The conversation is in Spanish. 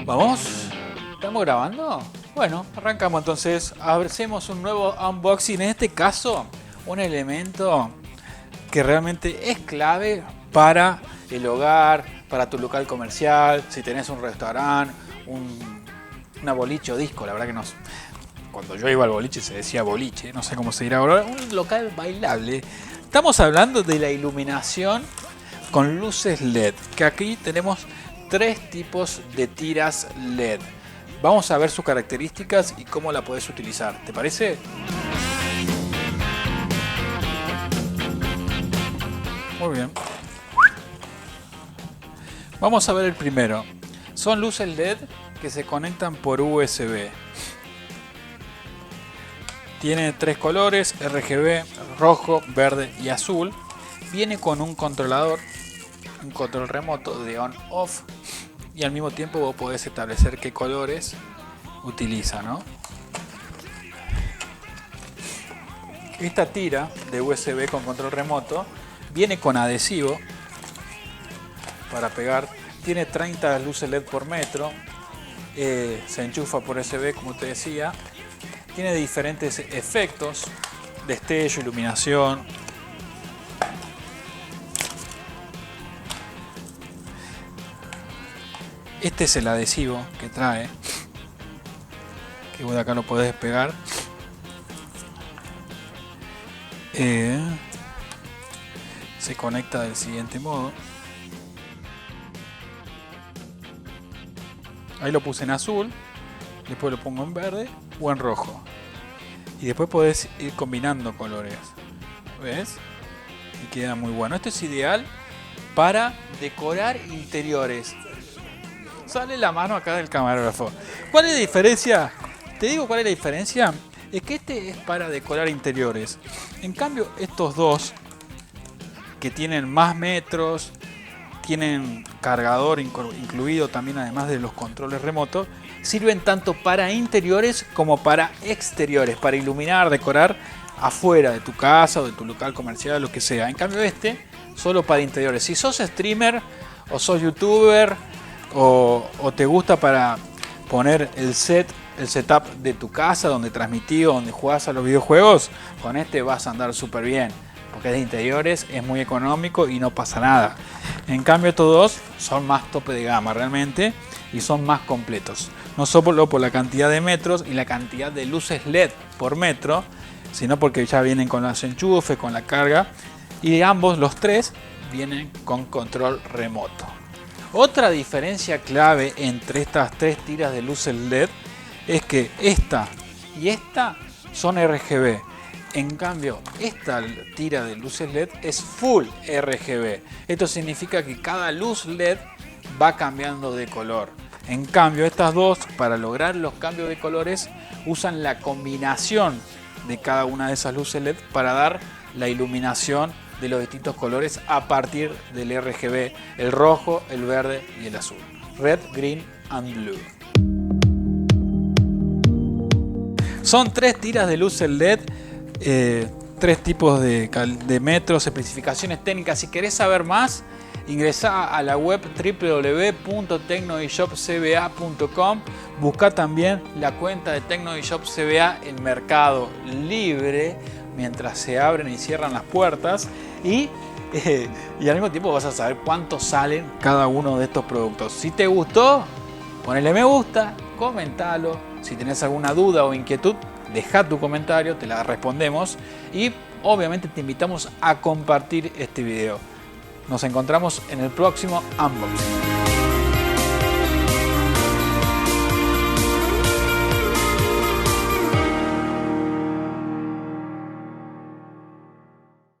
¿Vamos? ¿Estamos grabando? Bueno, arrancamos entonces. Hacemos un nuevo unboxing. En este caso, un elemento que realmente es clave para el hogar, para tu local comercial, si tenés un restaurante, una boliche o disco. La verdad que no. Cuando yo iba al boliche se decía boliche, no sé cómo se dirá ahora. Un local bailable. Estamos hablando de la iluminación con luces LED, que aquí tenemos 3 tipos de tiras LED. Vamos a ver sus características y cómo la puedes utilizar. ¿Te parece? Muy bien. Vamos a ver el primero. Son luces LED que se conectan por USB. Tiene 3 colores: RGB, rojo, verde y azul. Viene con un controlador, un control remoto de on-off, y al mismo tiempo vos podés establecer qué colores utiliza, ¿no? Esta tira de USB con control remoto viene con adhesivo para pegar. Tiene 30 luces LED por metro. Se enchufa por USB, como te decía. Tiene diferentes efectos: destello, iluminación. Este es el adhesivo que trae, que vos de acá lo podés pegar. Se conecta del siguiente modo. Ahí lo puse en azul, después lo pongo en verde o en rojo. Y después podés ir combinando colores. ¿Ves? Y queda muy bueno. Esto es ideal para decorar interiores. Sale la mano acá del camarógrafo. ¿Cuál es la diferencia? Te digo cuál es la diferencia. Es que este es para decorar interiores. En cambio, estos dos, que tienen más metros, tienen cargador incluido también, además de los controles remotos, sirven tanto para interiores como para exteriores, para iluminar, decorar afuera de tu casa o de tu local comercial, lo que sea. En cambio, este solo para interiores. Si sos streamer o sos youtuber, o te gusta para poner el setup de tu casa, donde transmitís o donde jugás a los videojuegos, con este vas a andar súper bien, porque es de interiores, es muy económico y no pasa nada. En cambio, estos dos son más tope de gama realmente y son más completos, no solo por la cantidad de metros y la cantidad de luces LED por metro, sino porque ya vienen con los enchufes, con la carga, y ambos, los 3, vienen con control remoto. Otra diferencia clave entre estas 3 tiras de luces LED es que esta y esta son RGB. En cambio, esta tira de luces LED es full RGB. Esto significa que cada luz LED va cambiando de color. En cambio, estas dos, para lograr los cambios de colores, usan la combinación de cada una de esas luces LED para dar la iluminación de los distintos colores a partir del RGB, el rojo, el verde y el azul. Red, green and blue. Son 3 tiras de luces LED, 3 tipos de metros, especificaciones técnicas. Si querés saber más, ingresá a la web www.tecnoeshopcba.com. Busca también la cuenta de Tecnoeshop CBA en Mercado Libre, mientras se abren y cierran las puertas, y al mismo tiempo vas a saber cuánto salen cada uno de estos productos. Si te gustó, ponele me gusta, comentalo. Si tenés alguna duda o inquietud, deja tu comentario, te la respondemos, y obviamente te invitamos a compartir este video. Nos encontramos en el próximo unboxing.